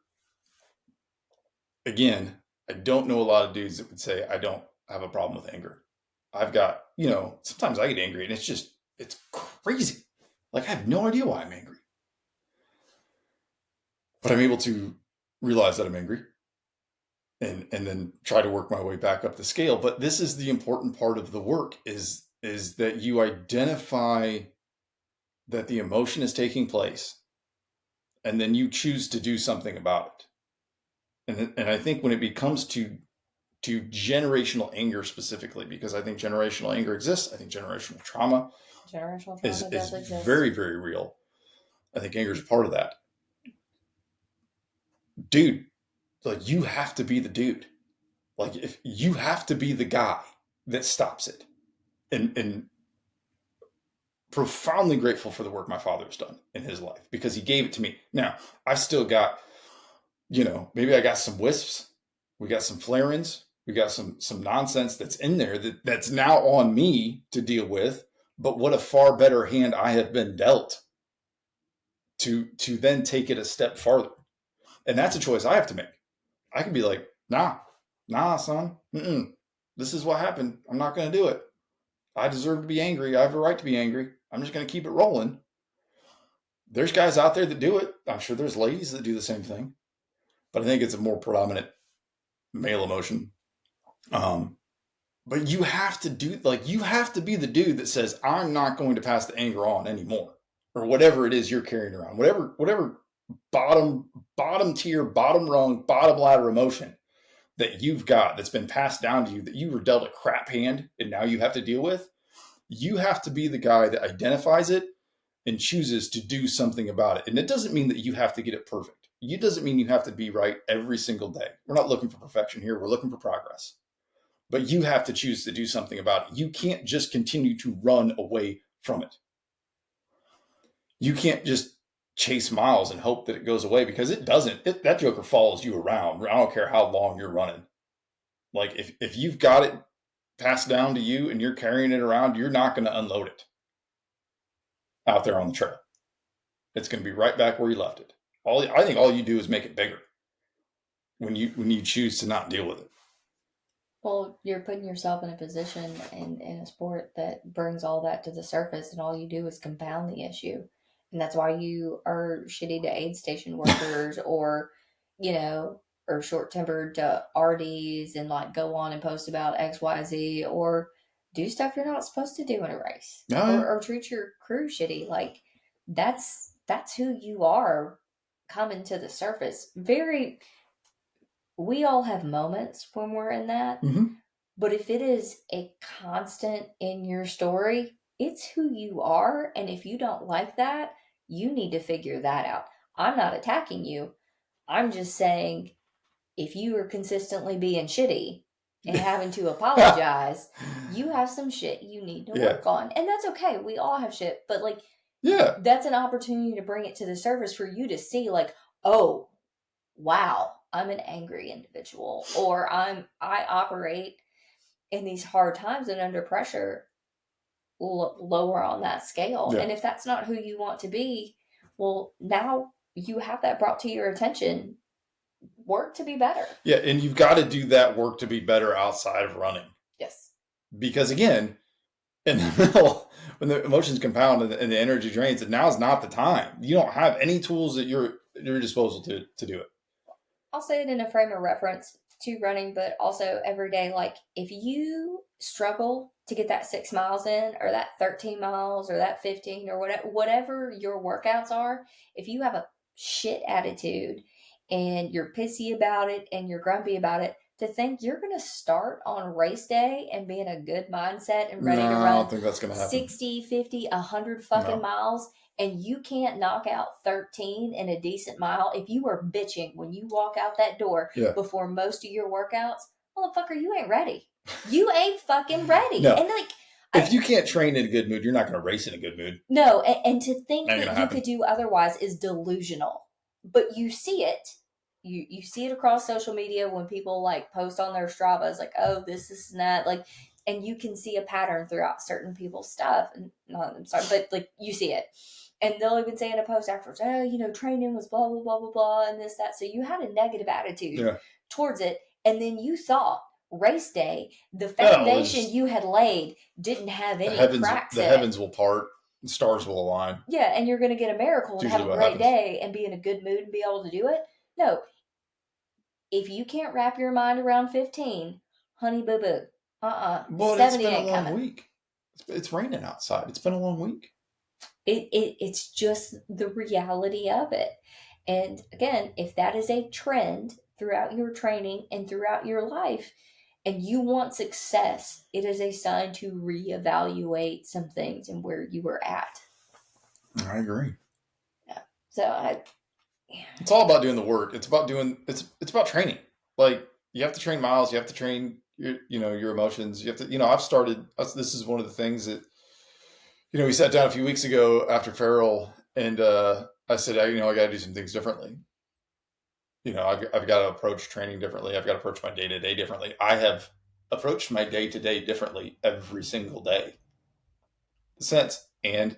again, I don't know a lot of dudes that would say, I don't have a problem with anger. I've got, sometimes I get angry, and it's crazy. Like, I have no idea why I'm angry. But I'm able to realize that I'm angry, and then try to work my way back up the scale. But this is the important part of the work, is that you identify that the emotion is taking place, and then you choose to do something about it. And I think when it becomes to generational anger specifically, because I think generational anger exists, I think generational trauma is Does exist. very, very real. I think anger is a part of that. Dude, like, you have to be the dude. Like, if you have to be the guy that stops it. and profoundly grateful for the work my father's done in his life because he gave it to me. Now, I've still got, maybe I got some wisps, we got some flare-ins, we got some nonsense that's in there that's now on me to deal with. But what a far better hand I have been dealt to then take it a step farther. And that's a choice I have to make. I can be like, nah, son. This is what happened. I'm not going to do it. I deserve to be angry. I have a right to be angry. I'm just going to keep it rolling. There's guys out there that do it. I'm sure there's ladies that do the same thing. But I think it's a more predominant male emotion. But you have to you have to be the dude that says, I'm not going to pass the anger on anymore. Or whatever it is you're carrying around. Whatever bottom tier, bottom rung, bottom ladder emotion that you've got that's been passed down to you that you were dealt a crap hand and now you have to deal with. You have to be the guy that identifies it and chooses to do something about it. And it doesn't mean that you have to get it perfect. It doesn't mean you have to be right every single day. We're not looking for perfection here. We're looking for progress. But you have to choose to do something about it. You can't just continue to run away from it. You can't just chase miles and hope that it goes away because it doesn't. That joker follows you around. I don't care how long you're running. Like if you've got it passed down to you and you're carrying it around, you're not going to unload it out there on the trail. It's going to be right back where you left it. I think all you do is make it bigger when you choose to not deal with it. Well, you're putting yourself in a position in a sport that brings all that to the surface, and all you do is compound the issue. And that's why you are shitty to aid station workers or, or short tempered to RDs and like go on and post about XYZ or do stuff you're not supposed to do in a race or treat your crew shitty. Like that's who you are coming to the surface. We all have moments when we're in that. Mm-hmm. But if it is a constant in your story, it's who you are. And if you don't like that, you need to figure that out. I'm not attacking you. I'm just saying if you are consistently being shitty and having to apologize, you have some shit you need to work on. And that's okay. We all have shit. But that's an opportunity to bring it to the surface for you to see, like, oh, wow, I'm an angry individual, or I operate in these hard times and under pressure lower on that scale. And if that's not who you want to be, well, now you have that brought to your attention. Work to be better. Yeah, and you've got to do that work to be better outside of running. Yes. Because again, in the middle, when the emotions compound and the energy drains, and now's not the time. You don't have any tools at your disposal to do it. I'll say it in a frame of reference to running, but also every day. Like if you struggle to get that 6 miles in, or that 13 miles, or that 15, or whatever your workouts are, if you have a shit attitude and you're pissy about it and you're grumpy about it, to think you're going to start on race day and be in a good mindset and ready to run, I don't think that's going to happen. 60, 50, 100 fucking miles, and you can't knock out 13 in a decent mile. If you are bitching when you walk out that door before most of your workouts, motherfucker, you ain't ready. You ain't fucking ready. No. And if you can't train in a good mood, you're not going to race in a good mood. No, and to think that you could do otherwise is delusional. But you see it. You see it across social media when people like post on their Stravas like, oh, this and that, like, and you can see a pattern throughout certain people's stuff. And I'm sorry, but like you see it. And they'll even say in a post afterwards, oh, training was blah, blah, blah, blah, blah, and this, that. So you had a negative attitude towards it. And then you thought race day, the foundation you had laid didn't have any cracks in it. The heavens will part. The stars will align. Yeah, and you're going to get a miracle and have a great day and be in a good mood and be able to do it. No. If you can't wrap your mind around 15, honey boo boo. Well, 70 it's been a long week. It's raining outside. It's been a long week. It's just the reality of it. And again, if that is a trend throughout your training and throughout your life, and you want success, it is a sign to reevaluate some things and where you were at. I agree. Yeah. So it's all about doing the work. It's about training. Like you have to train miles, you have to train your emotions. You have to, I've started. This is one of the things that we sat down a few weeks ago after Farrell, and I said, I got to do some things differently. I've got to approach training differently. I've got to approach my day to day differently. I have approached my day to day differently every single day since, and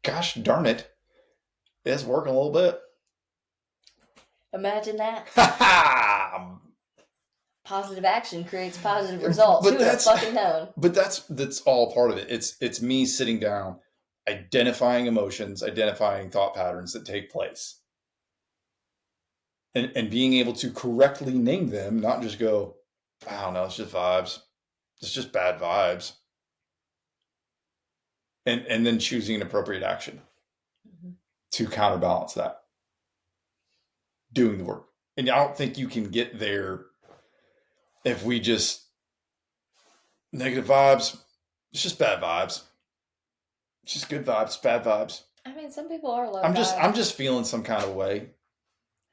gosh darn it, it's working a little bit. Imagine that. Ha Positive action creates positive results. Who would have fucking known? But that's all part of it. It's me sitting down, identifying emotions, identifying thought patterns that take place, and being able to correctly name them, not just go, I don't know, it's just vibes. It's just bad vibes. And then choosing an appropriate action to counterbalance that. Doing the work. And I don't think you can get there if we just negative vibes. It's just bad vibes. It's just good vibes, bad vibes. I mean, some people are low I'm vibe. just feeling some kind of way.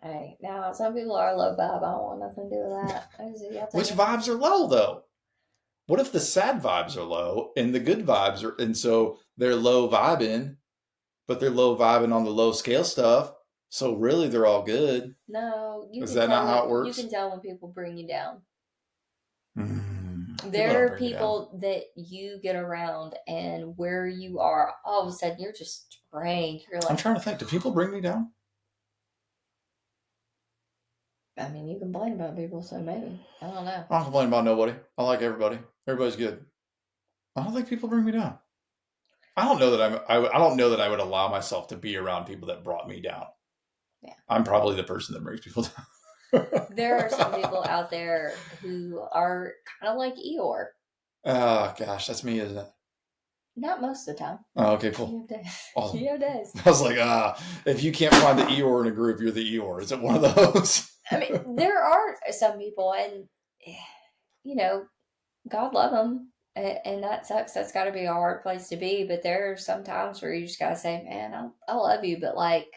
Hey, now some people are low vibe. I don't want nothing to do with that. Which vibes are low though? What if the sad vibes are low and the good vibes are, and so they're low vibing, but they're low vibing on the low scale stuff. So really, they're all good. No, is that not how it works? You can tell when people bring you down. Mm, there are people that you get around, and where you are, all of a sudden you're just drained. You're like, I'm trying to think. Do people bring me down? I mean, you complain about people, so maybe. I don't know. I don't complain about nobody. I like everybody. Everybody's good. I don't think people bring me down. I don't know that I don't know that I would allow myself to be around people that brought me down. Yeah. I'm probably the person that brings people down. There are some people out there who are kind of like Eeyore. Oh gosh, that's me, isn't it? Not most of the time. Oh, okay, cool. You have days. Awesome. You have days. I was like, if you can't find the Eeyore in a group, you're the Eeyore. Is it one of those? I mean, there are some people, and God love them, and that sucks. That's got to be a hard place to be. But there are some times where you just gotta say, "Man, I love you," but like,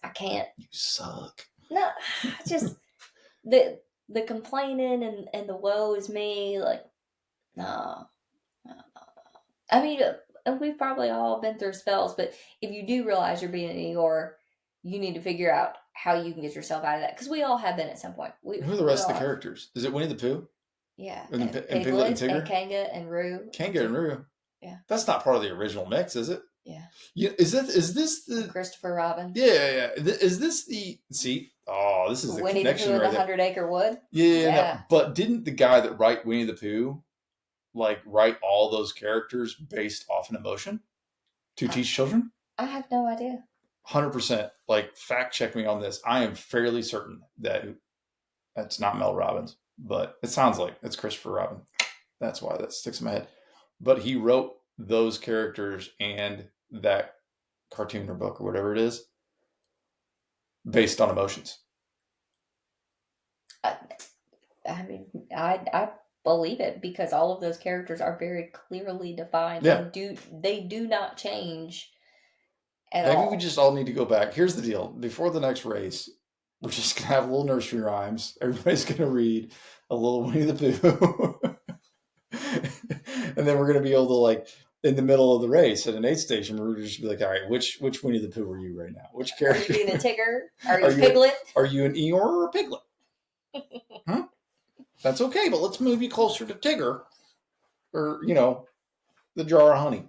I can't. You suck. No, just the complaining and the woe is me. Like, no. I mean, we've probably all been through spells, but if you do realize you're being an Eeyore, you need to figure out how you can get yourself out of that. Because we all have been at some point. Who are the rest of the characters? Is it Winnie the Pooh? Yeah. And Piglet and Tigger? And Kanga and Roo. Kanga and Roo. Yeah. That's not part of the original mix, is it? Yeah. Is this the Christopher Robin? Yeah. Is this the this is the Winnie connection the Pooh right and the 100-Acre Wood? Yeah. No, but didn't the guy that write Winnie the Pooh write all those characters based off an emotion to teach children? I have no idea. 100%. Fact check me on this. I am fairly certain that that's not Mel Robbins, but it sounds like it's Christopher Robin. That's why that sticks in my head. But he wrote those characters and that cartoon or book or whatever it is based on emotions. I mean, I believe it because all of those characters are very clearly defined. Yeah. They do not change at Maybe all. we just all need to go back. Here's the deal. Before the next race, we're just going to have little nursery rhymes. Everybody's going to read a little Winnie the Pooh. And then we're going to be able to, in the middle of the race at an aid station, we're just be like, all right, which Winnie the Pooh are you right now? Which character? Are you being a Tigger? Are you a Piglet? Are you an Eeyore or a Piglet? Huh? That's okay, but let's move you closer to Tigger or, the jar of honey.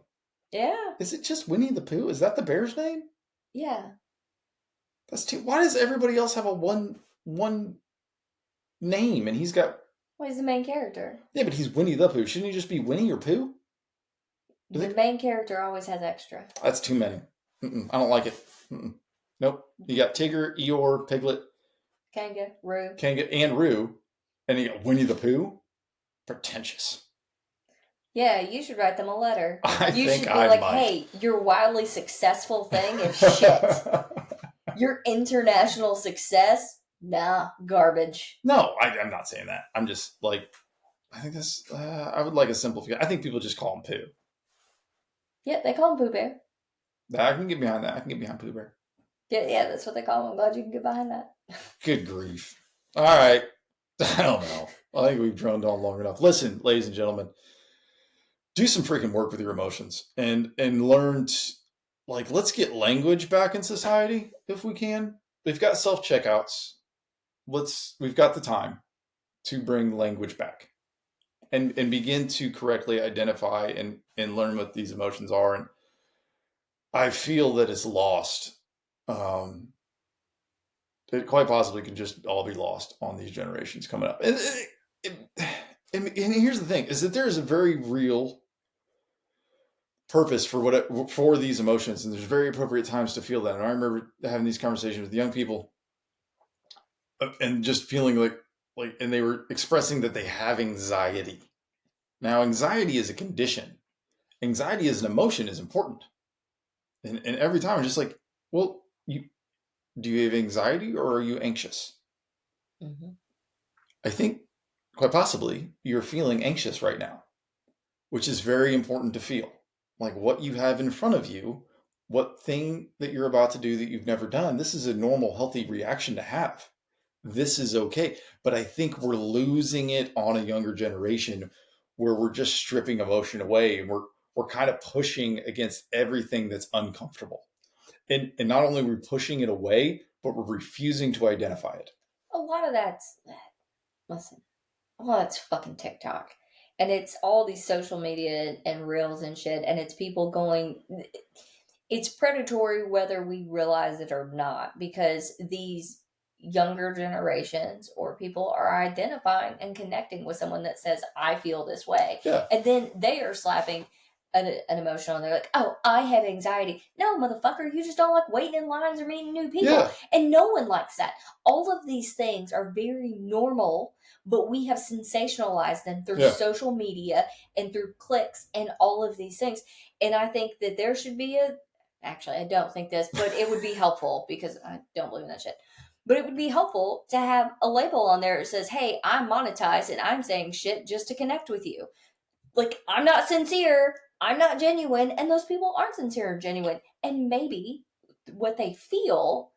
Yeah. Is it just Winnie the Pooh? Is that the bear's name? Yeah. That's too. Why does everybody else have a one name and he's got? Well, he's the main character. Yeah, but he's Winnie the Pooh. Shouldn't he just be Winnie or Pooh? The main character always has extra. That's too many. I don't like it. Nope. You got Tigger, Eeyore, Piglet, Kanga, Roo, and Roo, and you got Winnie the Pooh. Pretentious. Yeah, you should write them a letter. You should be like, hey, your wildly successful thing is shit. Your international success? Nah, garbage. No, I'm not saying that. I'm just I think this, I would like a simplification. I think people just call him Pooh. Yeah, they call him Pooh Bear. I can get behind that. I can get behind Pooh Bear. Yeah, that's what they call him. I'm glad you can get behind that. Good grief. All right. I don't know. I think we've droned on long enough. Listen, ladies and gentlemen, do some freaking work with your emotions and learn like, let's get language back in society if we can. We've got self checkouts. We've got the time to bring language back and begin to correctly identify and learn what these emotions are. And I feel that it's lost. Um, it quite possibly could just all be lost on these generations coming up. And here's the thing: is that there is a very real purpose for these emotions, and there's very appropriate times to feel that. And I remember having these conversations with young people, and just feeling and they were expressing that they have anxiety. Now, anxiety is a condition. Anxiety as an emotion is important, and every time I'm just like, well, do you have anxiety or are you anxious? Mm-hmm. I think quite possibly you're feeling anxious right now, which is very important to feel. Like what you have in front of you, what thing that you're about to do that you've never done, this is a normal, healthy reaction to have. This is okay. But I think we're losing it on a younger generation where we're just stripping emotion away and we're kind of pushing against everything that's uncomfortable. And not only are we pushing it away, but we're refusing to identify it. A lot of that's, listen, a lot of that's fucking TikTok. And it's all these social media and reels and shit. And it's people going, it's predatory whether we realize it or not, because these younger generations or people are identifying and connecting with someone that says, I feel this way. Yeah. And then they are slapping an emotion on there like, oh, I have anxiety. No, motherfucker, you just don't like waiting in lines or meeting new people. Yeah. And no one likes that. All of these things are very normal, but we have sensationalized them through social media and through clicks and all of these things. And I think that there should be actually, I don't think this, but it would be helpful because I don't believe in that shit. But it would be helpful to have a label on there that says, hey, I'm monetized and I'm saying shit just to connect with you. Like, I'm not sincere, I'm not genuine, and those people aren't sincere or genuine. And maybe what they feel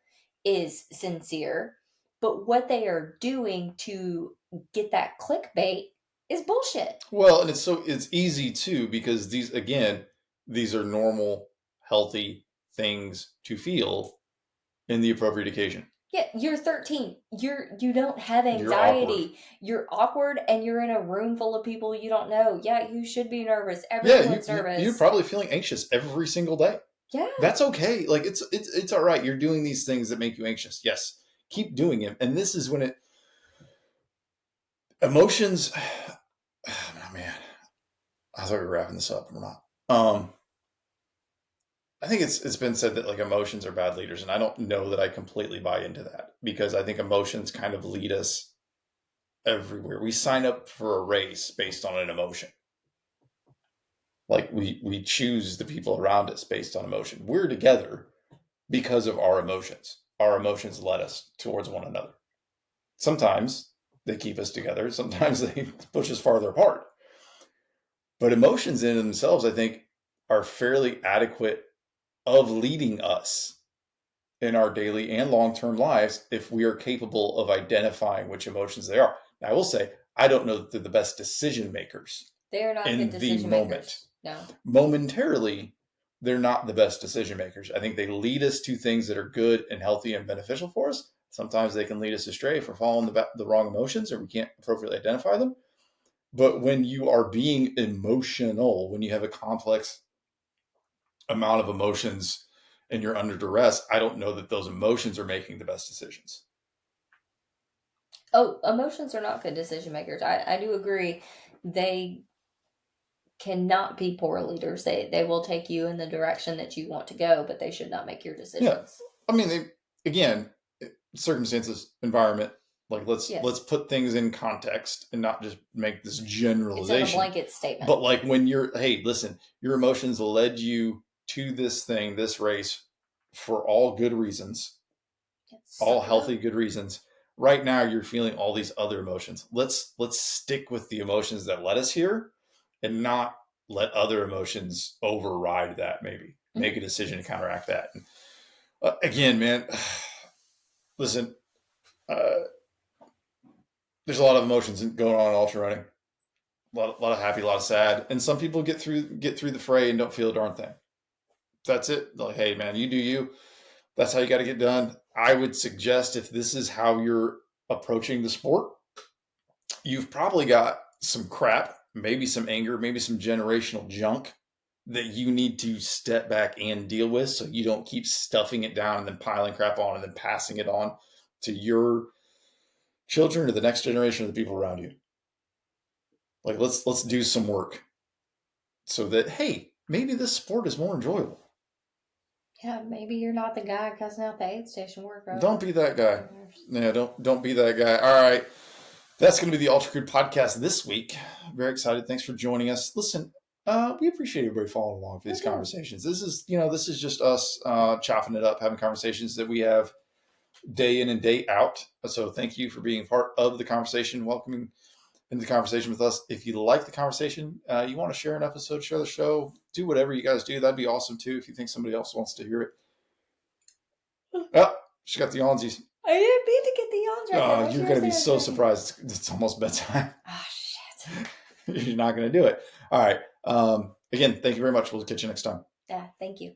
is sincere, but what they are doing to get that clickbait is bullshit. Well, and it's easy too because these are normal, healthy things to feel in the appropriate occasion. Yeah, you're 13. You don't have You're awkward. anxiety. You're awkward and you're in a room full of people you don't know. Yeah, you should be nervous. Everyone's nervous. You're probably feeling anxious every single day. Yeah. That's okay. Like it's all right. You're doing these things that make you anxious. Yes. Keep doing it. And this is when emotions oh, man. I thought we were wrapping this up. We're not. I think it's been said that like emotions are bad leaders, and I don't know that I completely buy into that because I think emotions kind of lead us everywhere. We sign up for a race based on an emotion. Like we choose the people around us based on emotion. We're together because of our emotions. Our emotions led us towards one another. Sometimes they keep us together. Sometimes they push us farther apart. But emotions in themselves, I think, are fairly adequate of leading us in our daily and long-term lives if we are capable of identifying which emotions they are. Now, I will say, I don't know that they're the best decision makers. They're not good decision makers. No. Momentarily, they're not the best decision makers. I think they lead us to things that are good and healthy and beneficial for us. Sometimes they can lead us astray if we're following the wrong emotions or we can't appropriately identify them. But when you are being emotional, when you have a complex amount of emotions and you're under duress, I don't know that those emotions are making the best decisions. Oh, emotions are not good decision makers. I do agree. They cannot be poor leaders. They will take you in the direction that you want to go, but they should not make your decisions. Yeah. I mean, again, circumstances, environment. Like let's put things in context and not just make this generalization. It's not a blanket statement. But like when hey, listen, your emotions led you to this thing, this race, for all good reasons, all healthy, good reasons. Right now, you're feeling all these other emotions. Let's stick with the emotions that led us here, and not let other emotions override that. Maybe make a decision to counteract that. And, again, man, listen. there's a lot of emotions going on in ultra running. A lot of happy, a lot of sad, and some people get through the fray and don't feel a darn thing. That's it. Like, hey, man, you do you. That's how you got to get done. I would suggest if this is how you're approaching the sport, you've probably got some crap, maybe some anger, maybe some generational junk that you need to step back and deal with so you don't keep stuffing it down and then piling crap on and then passing it on to your children or the next generation of the people around you. Like let's do some work so that hey, maybe this sport is more enjoyable. Yeah, maybe you're not the guy cussing out the aid station worker. Don't be that guy. Yeah, don't be that guy. All right. That's going to be the Ultra Crude podcast this week. Very excited. Thanks for joining us. Listen, we appreciate everybody following along for these conversations. This is just us chopping it up, having conversations that we have day in and day out. So thank you for being part of the conversation, welcoming into the conversation with us. If you like the conversation, you want to share an episode, share the show, do whatever you guys do. That'd be awesome too. If you think somebody else wants to hear it. Oh, she got the onesies. I didn't mean to get the yawns right now. You're going to be so surprised. It's almost bedtime. Oh, shit. You're not going to do it. All right. Again, thank you very much. We'll catch you next time. Yeah, thank you.